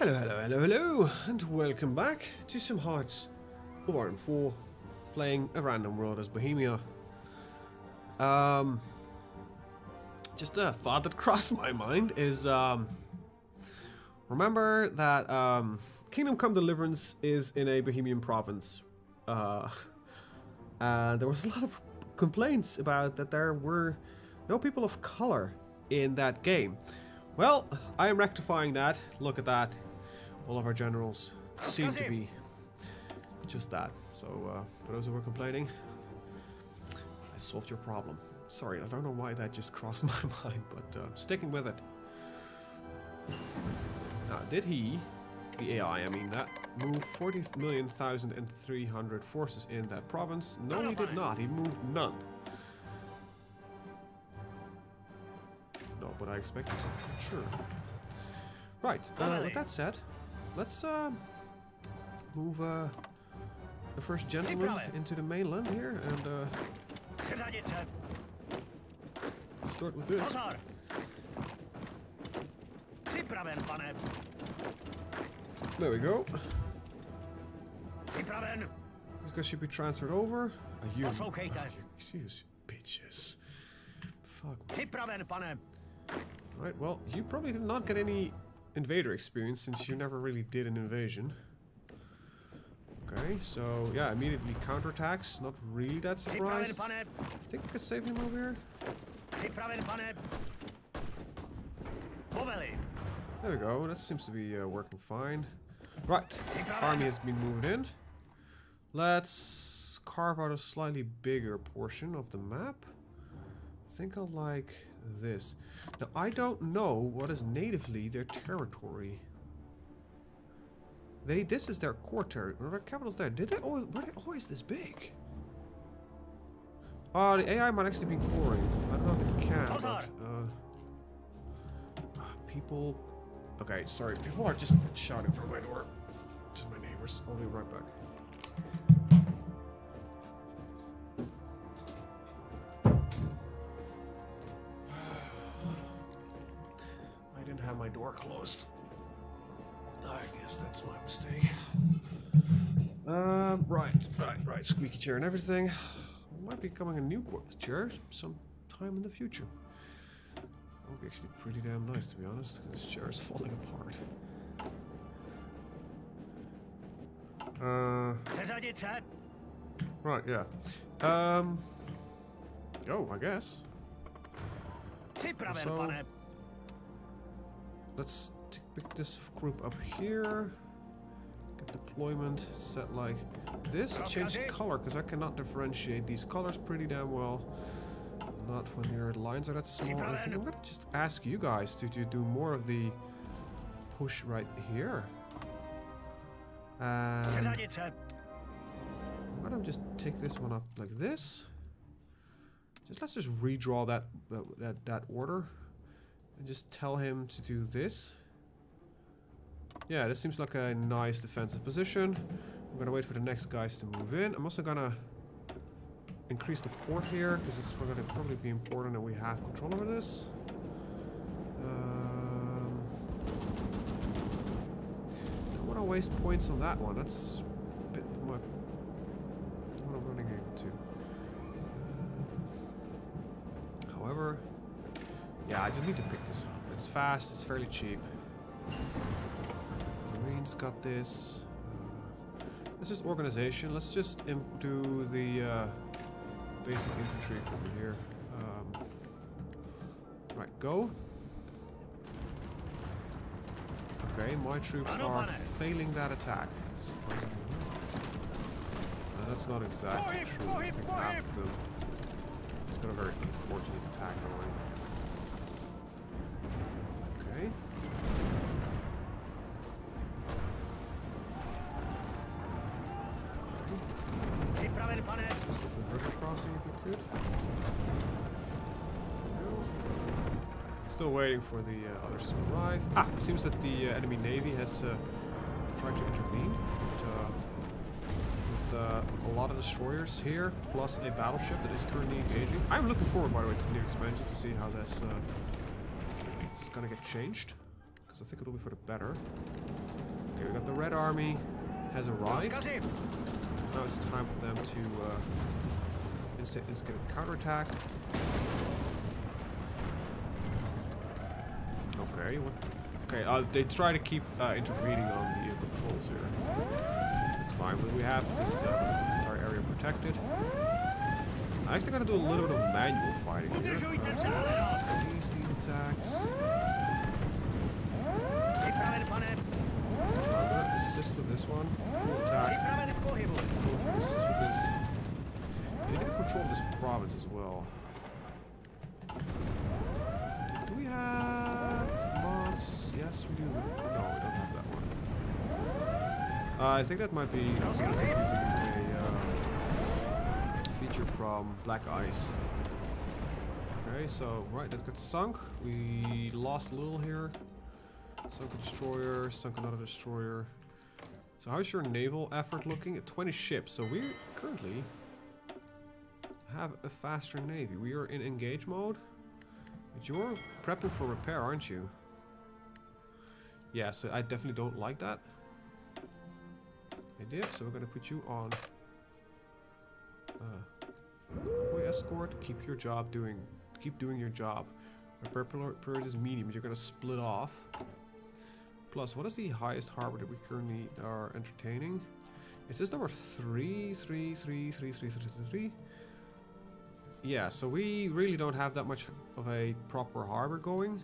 Hello, hello, hello, hello, and welcome back to some HoI4, playing a random world as Bohemia. Just a thought that crossed my mind is, remember that Kingdom Come Deliverance is in a Bohemian province, and there was a lot of complaints about that there were no people of color in that game. Well, I am rectifying that. Look at that. All of our generals seem to be just that. So, for those who were complaining, I solved your problem. Sorry, I don't know why that just crossed my mind, but I'm sticking with it. Now, did he, the AI, I mean that, move 40,300 forces in that province? No, he did not. He moved none. Not what I expected. Sure. Right, with that said, let's move the first gentleman into the mainland here and start with this. There we go. This guy should be transferred over. Excuse bitches. Fuck. Right, well, you probably did not get any invader experience since you never really did an invasion. Okay, so yeah, immediately counterattacks. Not really that surprised. I think I could save him over here. There we go. That seems to be working fine. Right, army has been moved in. Let's carve out a slightly bigger portion of the map. I think I'll like this. Now, I don't know what is natively their territory. This is their core territory. Their capital's there. Were they always this big? Oh, the AI might actually be coring. I don't know if it can, but, people... Okay, sorry. People are just shouting from my door. Just my neighbors. I'll be right back. Have my door closed. I guess that's my mistake. Right. Squeaky chair and everything. Might be coming a new chair sometime in the future. Would be actually pretty damn nice, to be honest, because this chair is falling apart. Right, yeah. Go, I guess. Also, let's pick this group up here. Get deployment set like this. Change color because I cannot differentiate these colors pretty damn well. Not when your lines are that small. I think I'm gonna just ask you guys to do more of the push right here. And why don't I just take this one up like this? Let's just redraw that order. And just tell him to do this. Yeah, this seems like a nice defensive position. I'm gonna wait for the next guys to move in. I'm also gonna increase the port here because it's gonna probably be important that we have control over this. Don't want to waste points on that one. That's a bit for what I'm running into. However. Yeah, I just need to pick this up. It's fast, it's fairly cheap. Marines got this. This is organization. Let's just do the basic infantry over here. Right, go. Okay, my troops are failing that attack. That's not exactly true. I think half of them just got a very unfortunate attack going. Okay. This is the river crossing if we could. No. Still waiting for the others to arrive. Ah, it seems that the enemy navy has tried to intervene. With a lot of destroyers here, plus a battleship that is currently engaging. I'm looking forward, by the way, to the new expansion to see how this is gonna get changed, because I think it'll be for the better. Okay, we got the Red Army has arrived. Now it's time for them to instant counterattack. Okay, what? Okay, they try to keep intervening on the controls here. That's fine. We have this entire area protected. I'm actually gonna do a little bit of manual fighting here. So seize these attacks. I'm gonna assist with this one. Full attack. Assist with this. I need to control this province as well. Do we have mods? Yes, we do. No, we don't have that one. I think that might be using a feature from Black Ice. Okay, so right, that got sunk. We lost a little here. Sunk a destroyer, sunk another destroyer. So how's your naval effort looking? At 20 ships. So we currently have a faster navy. We are in engage mode. But you're prepping for repair, aren't you? Yeah, so I definitely don't like that. I did, so we're gonna put you on Convoy escort. Keep your job keep doing your job. Repair period is medium, but you're gonna split off. Plus, what is the highest harbor that we currently are entertaining? Is this number 3? Yeah, so we really don't have that much of a proper harbor going.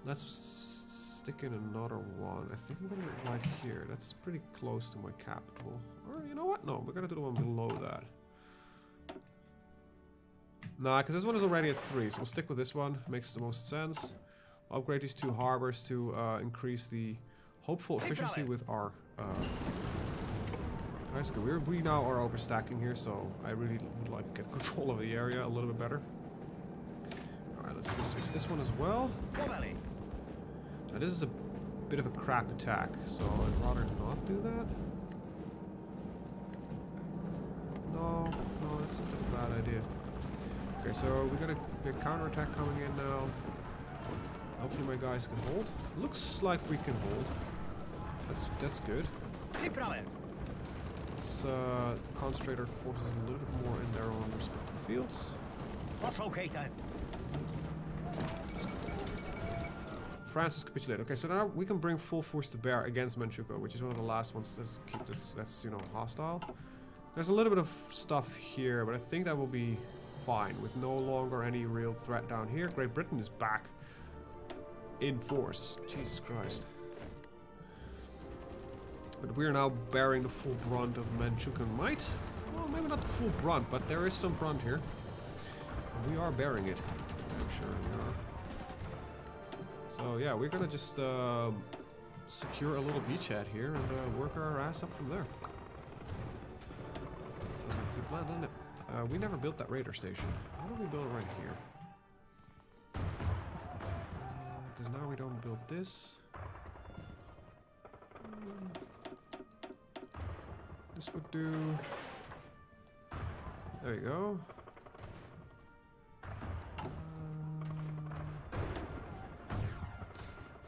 Let's stick in another one. I think I'm gonna do it right here. That's pretty close to my capital. Or you know what? No, we're gonna do the one below that. Nah, because this one is already at 3, so we'll stick with this one. Makes the most sense. Upgrade these 2 harbors to increase the hopeful efficiency with our nice. Okay, we now are overstacking here, so I really would like to get control of the area a little bit better. Alright, let's research this one as well. Now this is a bit of a crap attack, so I'd rather not do that. No, that's a bad idea. Okay, so we got a big counterattack coming in now. Hopefully my guys can hold. Looks like we can hold. That's good. Let's concentrate our forces a little bit more in their own respective fields. France has capitulated. Okay, so now we can bring full force to bear against Manchukuo, which is one of the last ones that's you know, hostile. There's a little bit of stuff here, but I think that will be fine with no longer any real threat down here. Great Britain is back in force. Jesus Christ. But we are now bearing the full brunt of Manchukuo might. Well, maybe not the full brunt, but there is some brunt here. And we are bearing it. I'm sure we are. So yeah, we're gonna just secure a little beachhead here and work our ass up from there. Sounds like a good plan, doesn't it? We never built that radar station. Why don't we build it right here? Because now we don't build this. This would do. There you go.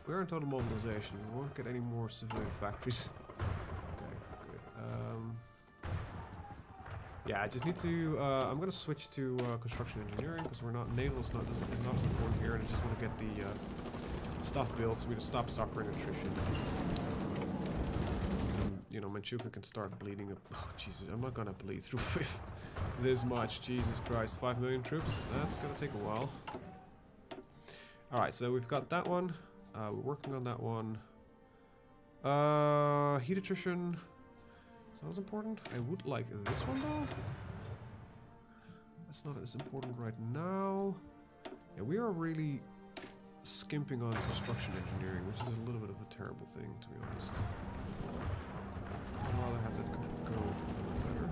We're in total mobilization. We won't get any more civilian factories. Okay, good. Yeah, I just need to. I'm gonna switch to construction engineering because we're not naval. It's not as important here, and I just want to get the stuff built so we can stop suffering attrition. And, you know, Manchukuo can start bleeding up. Oh Jesus, I'm not gonna bleed through this much. Jesus Christ, 5 million troops. That's gonna take a while. All right, so we've got that one. We're working on that one. Heat attrition. Sounds important. I would like this one though. That's not as important right now. Yeah, we are really skimping on construction engineering, which is a little bit of a terrible thing, to be honest. I'd rather have that go a little better.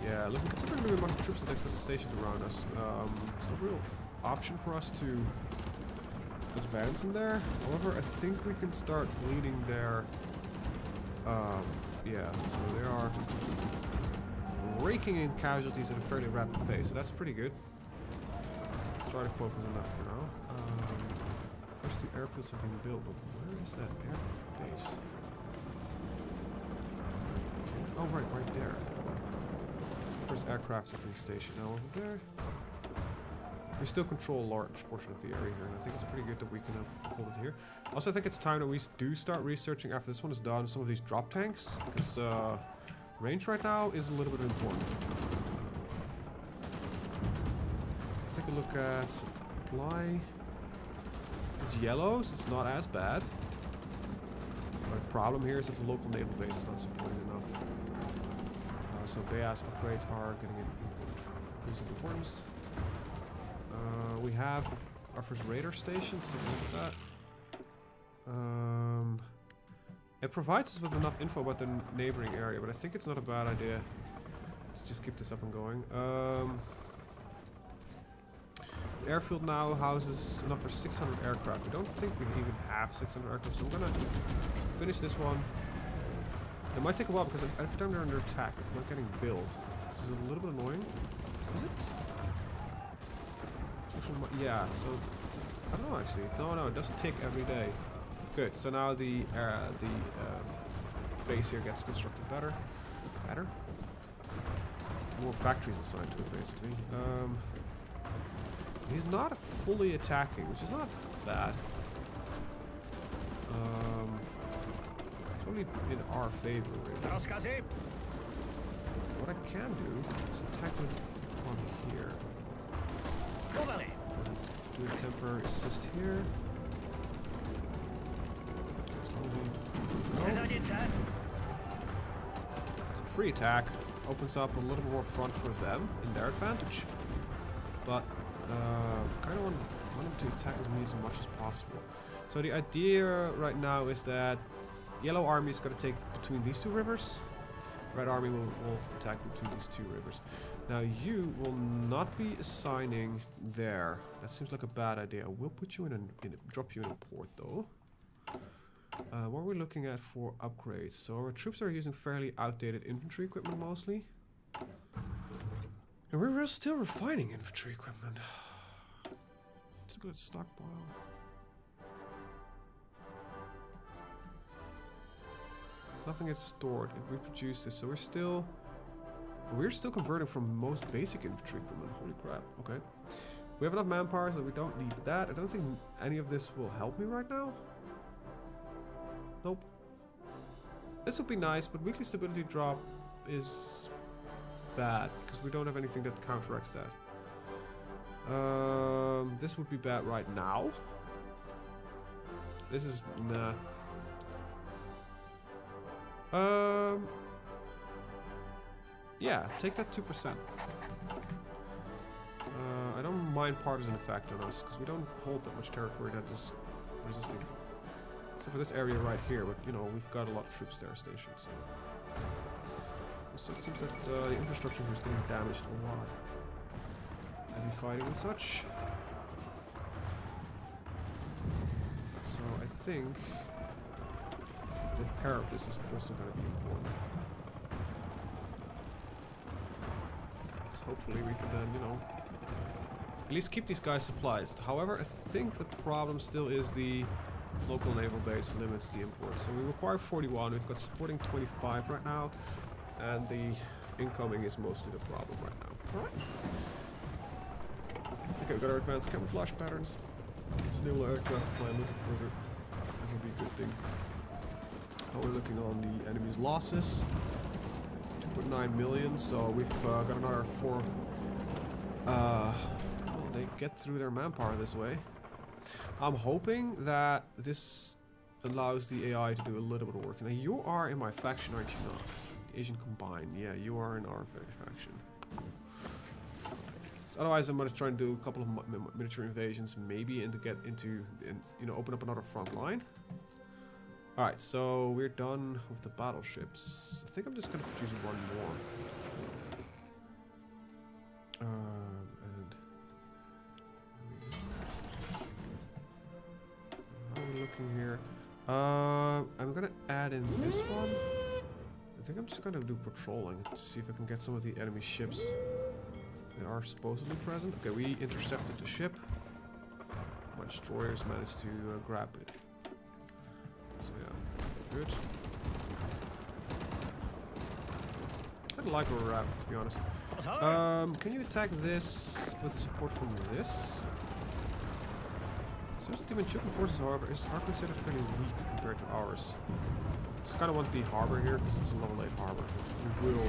Yeah, look, considering the amount of troops that are stationed around us, it's no real option for us to advance in there. However, I think we can start bleeding there. Yeah, so they are raking in casualties at a fairly rapid pace, so that's pretty good. Let's try to focus on that for now. First 2 airfields have been built, but where is that air base? Okay. Oh, right there. First aircraft shipping station. Now over there. We still control a large portion of the area here, and I think it's pretty good that we can hold it here. Also, I think it's time that we do start researching after this one is done some of these drop tanks, because range right now is a little bit important. Let's take a look at supply. It's yellow, so it's not as bad. But the problem here is that the local naval base is not supporting enough. So BAS upgrades are getting increasing importance. We have our first radar station. Let's take a look at that. It provides us with enough info about the neighboring area, but I think it's not a bad idea to just keep this up and going. The airfield now houses enough for 600 aircraft. I don't think we even have 600 aircraft, so I'm gonna finish this one. It might take a while because every time they're under attack, it's not getting built, which is a little bit annoying. Is it? Yeah, so I don't know actually. No, it does tick every day. Good. So now the base here gets constructed better. More factories assigned to it, basically. He's not fully attacking, which is not bad. It's only in our favor, really. What I can do is attack with one here. Do a temporary assist here. Okay, it's a free attack. Opens up a little more front for them in their advantage. But I kind of want them to attack as much as possible. So the idea right now is that Yellow Army is going to take between these 2 rivers. Red Army will attack between these 2 rivers. Now you will not be assigning there. That seems like a bad idea. We'll put you drop you in a port though. What are we looking at for upgrades? So our troops are using fairly outdated infantry equipment mostly. And we're still refining infantry equipment. It's a good stockpile. Nothing gets stored. It reproduces. So we're still converting from most basic infantry equipment. Holy crap. Okay. We have enough manpower, so we don't need that. I don't think any of this will help me right now. Nope. This would be nice, but weekly stability drop is bad because we don't have anything that counteracts that. This would be bad right now. This is nah. Yeah, take that 2%. I don't mind partisan effect on us because we don't hold that much territory that is resisting. Except for this area right here, but you know, we've got a lot of troops there stationed, so it seems that the infrastructure here is getting damaged a lot. Heavy fighting and such. So I think repair of this is also going to be important. Because hopefully we can then, you know, at least keep these guys supplies. However, I think the problem still is the local naval base limits the import. So we require 41, we've got supporting 25 right now, and the incoming is mostly the problem right now. Alright. Okay, we've got our advanced camouflage patterns. It's naval aircraft fly a little bit further. That will be a good thing. How we're looking on the enemy's losses. 2.9 million, so we've got another 4. Well, they get through their manpower this way. I'm hoping that this allows the AI to do a little bit of work. Now you are in my faction, aren't you not? Asian Combined, yeah, you are in our faction. So otherwise I'm going to try and do a couple of miniature invasions, maybe, and to get into, you know, open up another front line. Alright, so we're done with the battleships. I think I'm just going to produce one more. And how are we looking here? I'm going to add in this one. I think I'm just going to do patrolling to see if I can get some of the enemy ships that are supposedly present. Okay, we intercepted the ship. my destroyers managed to grab it. So yeah, good. I like where we're at, to be honest. Can you attack this with support from this? Seems like the Manchukuan forces, however, are considered fairly weak compared to ours. Just kind of want the harbor here because it's a level 8 harbor. It will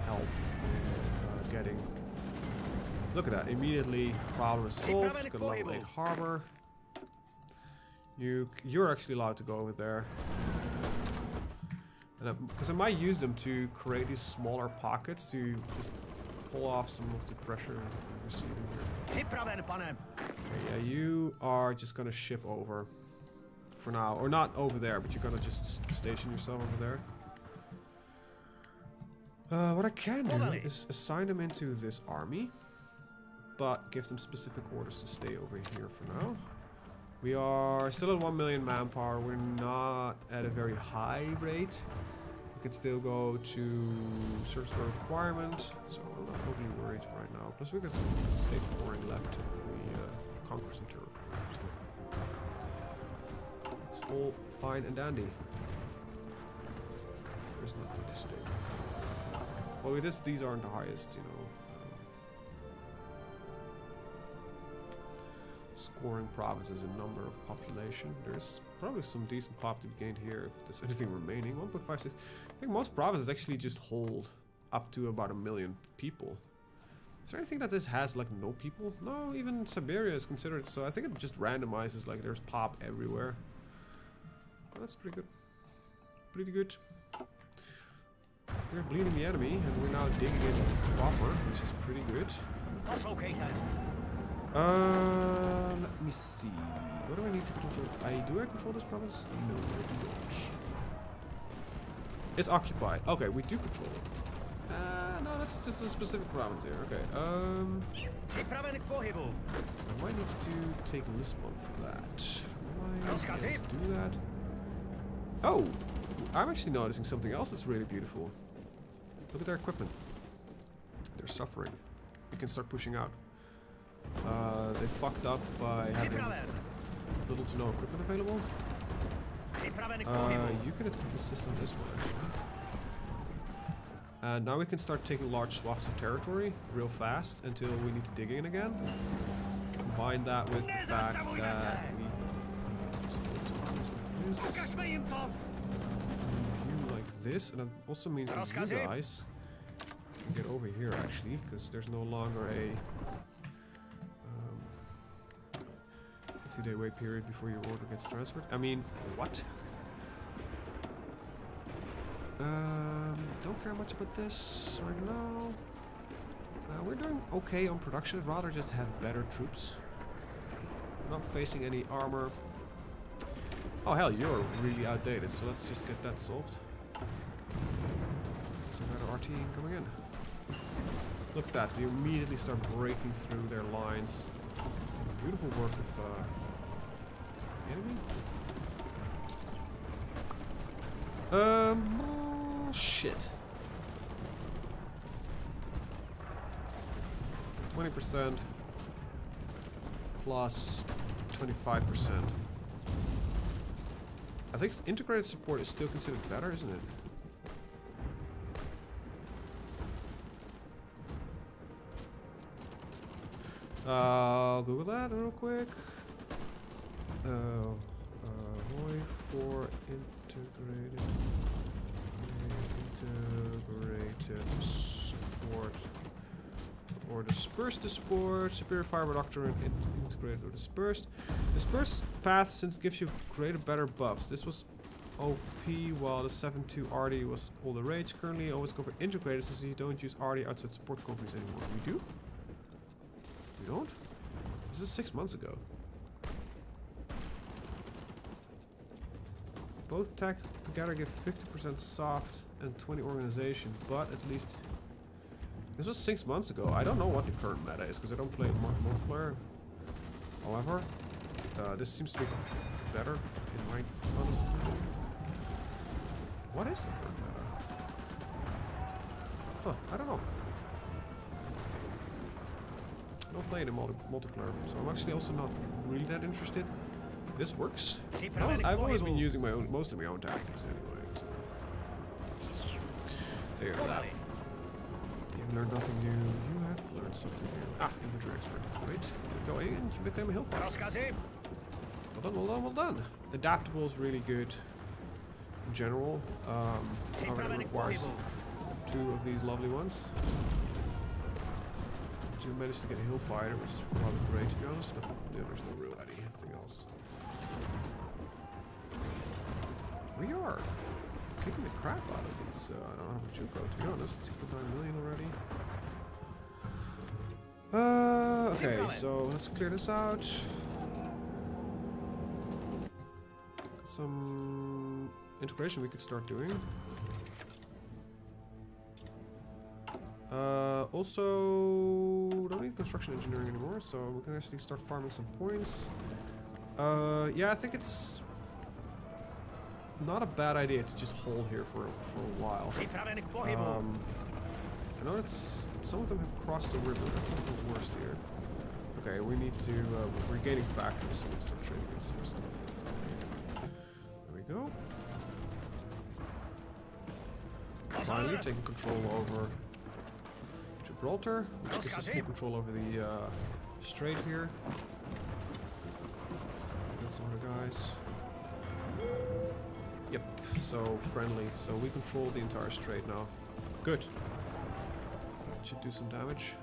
help getting. Look at that! Immediately, problem is solved. Got a level 8 harbor. You're actually allowed to go over there. Because I might use them to create these smaller pockets to just pull off some of the pressure I'm receiving here. Okay, yeah, you are just gonna ship over for now, or not over there, but you're gonna just station yourself over there. What I can do is assign them into this army, but give them specific orders to stay over here for now. We are still at 1 million manpower. We're not at a very high rate. We can still go to service by requirement, so I'm not overly worried right now. Plus we got some state pouring left if we conquer some territory. So it's all fine and dandy. There's nothing to stay. Well, these aren't the highest, you know. Scoring provinces in number of population. There's probably some decent pop to be gained here if there's anything remaining. 1.56. I think most provinces actually just hold up to about 1 million people. Is there anything that this has like no people? No, even Siberia is considered, so I think it just randomizes, like there's pop everywhere. Well, that's pretty good. Pretty good. We're bleeding the enemy and we're now digging in proper, which is pretty good. That's okay then. Let me see. What do I need to control? Do I control this province? No, I do not. It's occupied. Okay, we do control it. No, that's just a specific province here. Okay, I might need to take Lisbon for that. Might do that. Oh! I'm actually noticing something else that's really beautiful. Look at their equipment. They're suffering. We can start pushing out. They fucked up by having little to no equipment available. You can assist on this one actually. And now we can start taking large swaths of territory real fast until we need to dig in again. Combine that with the fact that we just like this, and it also means that you guys can get over here actually, because there's no longer a 50-day wait period before your order gets transferred. I mean, what? Don't care much about this right now. We're doing okay on production. I'd rather just have better troops. We're not facing any armor. Oh hell, you're really outdated, so let's just get that solved. Some better RT coming in. Look at that, you immediately start breaking through their lines. Beautiful work of enemy. Oh, shit. 20% plus 25%. I think integrated support is still considered better, isn't it? I'll Google that real quick. HoI4 integrated support or dispersed support. Superior fire doctrine integrated or dispersed. Dispersed path since gives you greater better buffs. This was OP while the 7.2 RD was all the rage. Currently always go for integrated since you don't use RD outside support companies anymore. We do? We don't? This is 6 months ago. Both attack together give 50% soft and 20 organization, but at least this was 6 months ago. I don't know what the current meta is because I don't play multiplayer. However, this seems to be better in my honest opinion. What is the current meta? Huh, I don't know. I don't play it in multiplayer, so I'm actually also not really that interested. This works. I've always been using mostly my own tactics anyway. So. There you go. You've learned nothing new. You have learned something new. Ah, infantry expert. Great. Go in. You became a hillfighter. Well done, well done, well done. Adaptable is really good in general. However, it requires 2 of these lovely ones. You managed to get a hillfighter, which is probably great to be honest, but yeah, there's no real anything else. We are kicking the crap out of these. I don't know what you go, to be honest. 2.9 million already. Okay, so let's clear this out. Some integration we could start doing. Also, don't need construction engineering anymore, so we can actually start farming some points. Yeah, I think it's not a bad idea to just hold here for a while. I know it's some of them have crossed the river. That's not the worst here. Okay, we need to we're gaining factories, so let's start trading in some stuff. There we go. Finally, taking control over Gibraltar, which gives us full control over the strait here. Got some other guys. Yep, so friendly. So we control the entire strait now. Good. Should do some damage.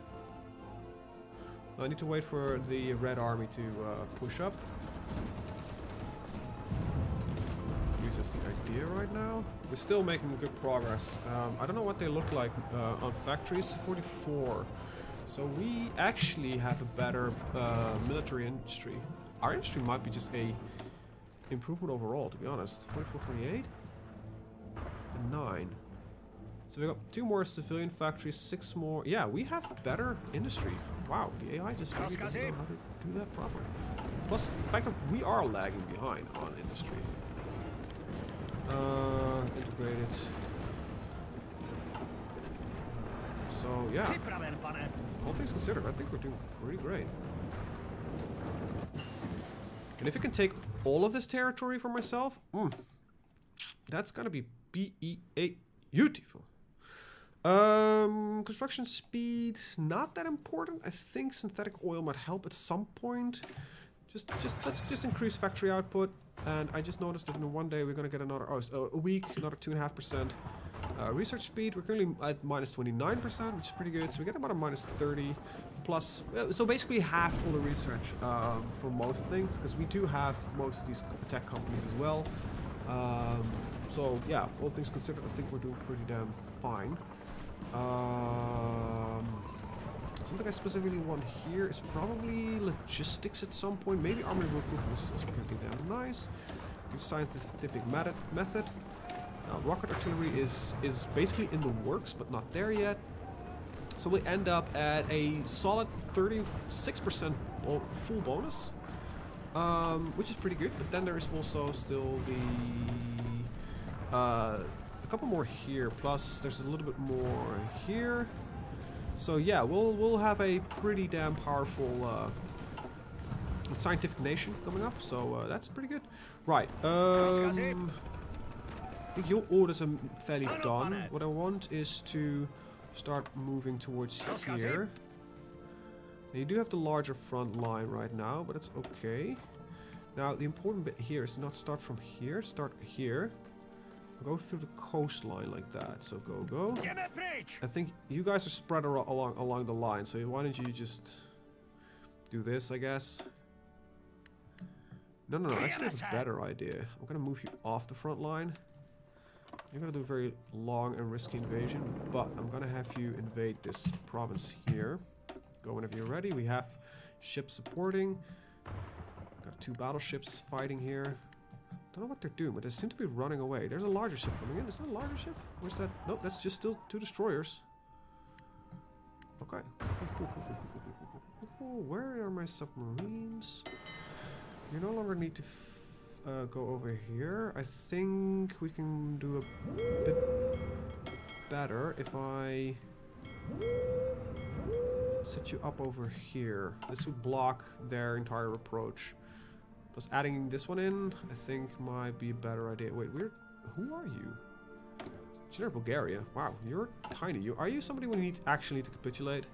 I need to wait for the Red Army to push up. That's the idea right now. We're still making good progress. I don't know what they look like on factories. 44. So we actually have a better military industry. Our industry might be just a improvement overall, to be honest. 44, 48, and 9. So we got 2 more civilian factories, 6 more. Yeah, we have better industry. Wow, the AI just really doesn't know how to do that properly. Plus, the fact that we are lagging behind on industry. Integrated. So yeah, all things considered, I think we're doing pretty great. And if I can take all of this territory for myself, that's gonna be beautiful. Construction speed, not that important. I think synthetic oil might help at some point. Let's just increase factory output. And I just noticed that in one day we're gonna get another, a week, another 2.5%. Research speed, we're currently at minus 29%, which is pretty good. So we get about a minus 30 plus. So basically half all the research for most things, because we do have most of these tech companies as well. So yeah, all things considered, I think we're doing pretty damn fine. Something I specifically want here is probably logistics at some point. Maybe army recruitment, which is also pretty damn nice. Scientific method. Rocket artillery is basically in the works, but not there yet. So we end up at a solid 36% full bonus, which is pretty good. But then there is also still the a couple more here. Plus, there's a little bit more here. So yeah, we'll have a pretty damn powerful scientific nation coming up. So that's pretty good. Right. I think your orders are fairly done. What I want is to start moving towards here. Now, you do have the larger front line right now, but it's okay. Now the important bit here is to not start from here. Start here. Go through the coastline like that. So go. I think you guys are spread along the line. So why don't you just do this? I guess. No. Actually, I have a better idea. I'm gonna move you off the front line. You're gonna do a very long and risky invasion, but I'm gonna have you invade this province here. Go whenever you're ready. We have ships supporting. Got 2 battleships fighting here. Don't know what they're doing, but they seem to be running away. There's a larger ship coming in. Is that a larger ship? Where's that? Nope, that's just still 2 destroyers. Okay. Cool. Where are my submarines? You no longer need to go over here. I think we can do a bit better if I set you up over here. This would block their entire approach. Plus adding this one in, I think might be a better idea. Wait, who are you? General Bulgaria. Wow, you're tiny. Are you somebody we actually need to capitulate?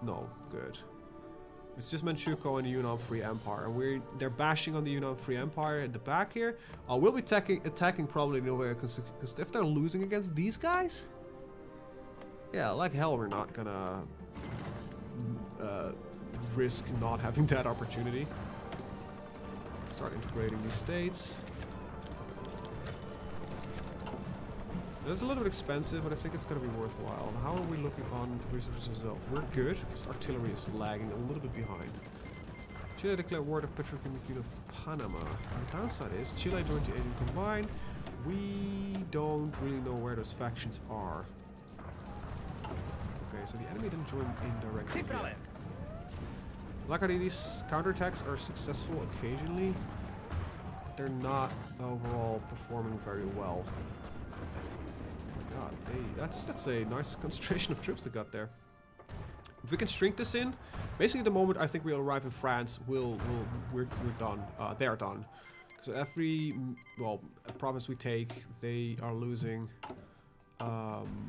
No, good. It's just Manchukuo and the Yunnan Free Empire, and they're bashing on the Yunnan Free Empire at the back here. We'll be attacking probably nowhere, because if they're losing against these guys, yeah, like hell, we're not gonna risk not having that opportunity. Start integrating these states. It's a little bit expensive, but I think it's going to be worthwhile. How are we looking on resources ourselves? We're good. Just artillery is lagging a little bit behind. Chile declared war to Petrochemical of Panama. The downside is Chile joined the Asian Combine. We don't really know where those factions are. Okay, so the enemy didn't join in directly yet. Luckily, these counterattacks are successful occasionally. But they're not overall performing very well. God, that's a nice concentration of troops they got there. If we can shrink this in, basically the moment I think we'll arrive in France, we're done. They're done. So every province we take, they are losing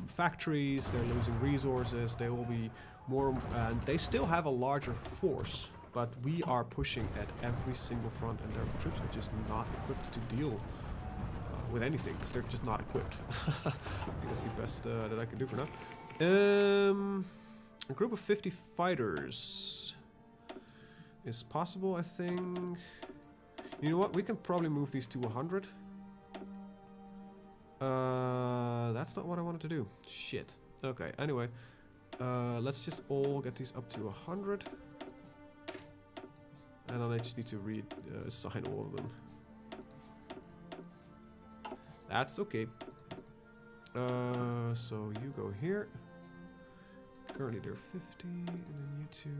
factories, they're losing resources. They will be more, and they still have a larger force, but we are pushing at every single front, and their troops are just not equipped to deal with anything, because they're just not equipped. I think that's the best that I can do for now. A group of 50 fighters is possible, I think. You know what? We can probably move these to 100. That's not what I wanted to do. Shit. Okay, anyway. Let's just all get these up to 100. And then I just need to assign all of them. That's okay. So you go here. Currently they're 50, and then you two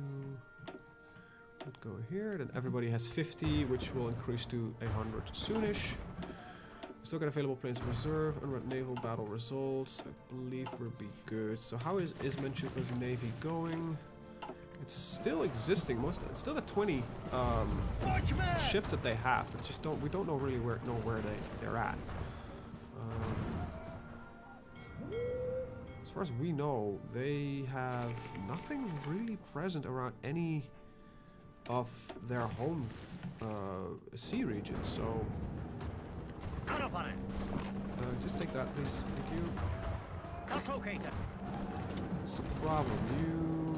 would go here. Then everybody has 50, which will increase to 100 soonish. Still got available planes in reserve. Unread naval battle results. I believe we'll be good. So how is Manchukuo's navy going? It's still existing. It's still the 20 ships that they have. We don't know really where they're at. As far as we know, they have nothing really present around any of their home sea regions. So just take that, please. Thank you. What's the problem?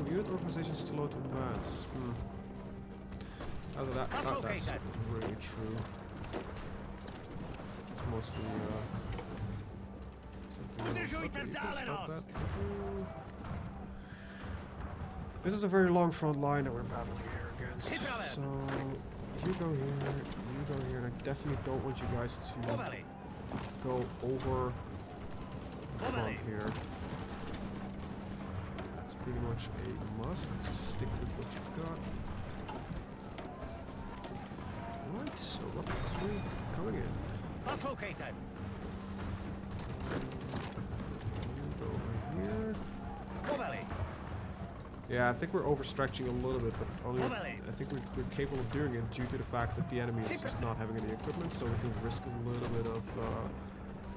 Unit organization is too low to advance. That's really true. It's mostly something else. Okay, you can stop that. This is a very long front line that we're battling here against. So you go here, and I definitely don't want you guys to go over the front here. That's pretty much a must. Just stick with what you've got. Alright, so up to 3 coming in. That's okay then. Go over here. Yeah, I think we're overstretching a little bit, but only I think we're capable of doing it due to the fact that the enemy is just not having any equipment, so we can risk a little bit of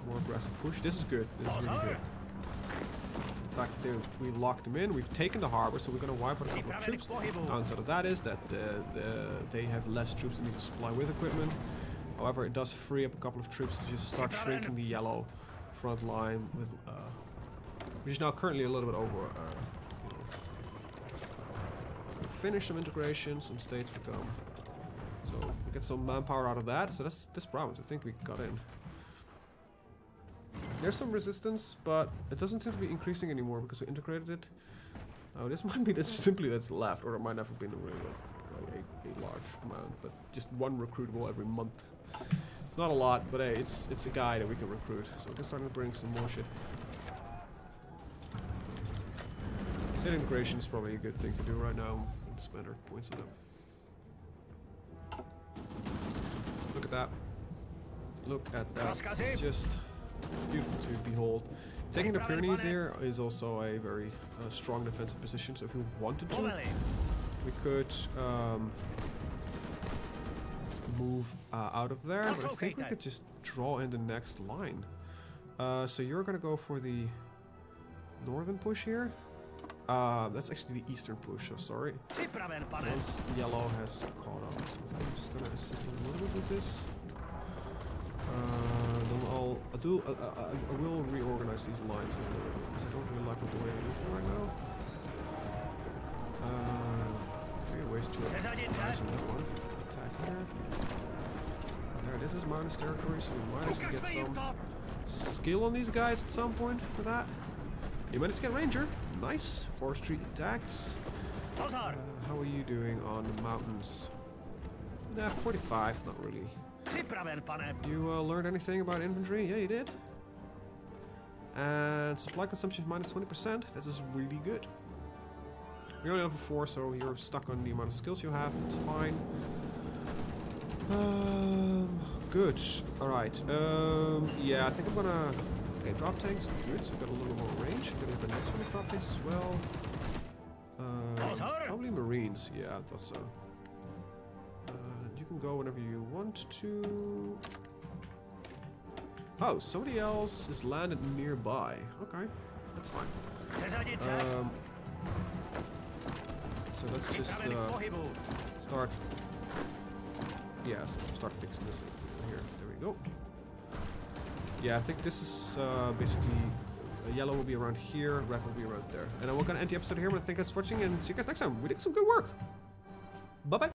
more aggressive push. This is good. This is really good. In fact, we locked them in. We've taken the harbor, so we're going to wipe out a couple of troops. Downside of that is that they have less troops that need to supply with equipment. However, it does free up a couple of troops to just start shrinking the yellow front line, with which is now currently a little bit over. Finish some integration, some states become. So we get some manpower out of that. So that's this province. I think we got in. There's some resistance, but it doesn't seem to be increasing anymore because we integrated it. Oh, this might be that's left, or it might have been a really a large amount, but just one recruitable every month. It's not a lot, but hey, it's a guy that we can recruit. So we can start to bring some more shit. State integration is probably a good thing to do right now. Spend our points on them. Look at that. Look at that. It's just beautiful to behold. Taking the Pyrenees here is also a very strong defensive position, so if we wanted to, we could move out of there, but I think we could just draw in the next line. So you're gonna go for the northern push here. That's actually the eastern push, so sorry. Once yellow has caught up, so I think I'm just gonna assist him a little bit with this. Then I will reorganize these lines a little bit because I don't really like the way they're looking right now. Okay, waste 2 guys on that one. Attack here. There, this is minus territory, so we might as well get some skill on these guys at some point for that. You managed to get Ranger. Nice. Forestry attacks. How are you doing on the mountains? Nah, 45, not really. You learned anything about infantry? Yeah, you did. And supply consumption minus 20%. That is really good. You're only level 4, so you're stuck on the amount of skills you have. It's fine. Good. Alright. Yeah, I think I'm gonna... Okay, drop tanks. Good. So we've got a little more range. I'm gonna hit the next one with drop tanks as well. Probably Marines. Yeah, I thought so. You can go whenever you want to. Oh, somebody else is landed nearby. Okay, that's fine. So let's just start. Yeah, start fixing this here. There we go. Yeah, I think this is basically yellow will be around here, red will be around there. And we're gonna end the episode here. I want to thank you guys for watching and see you guys next time. We did some good work. Bye bye.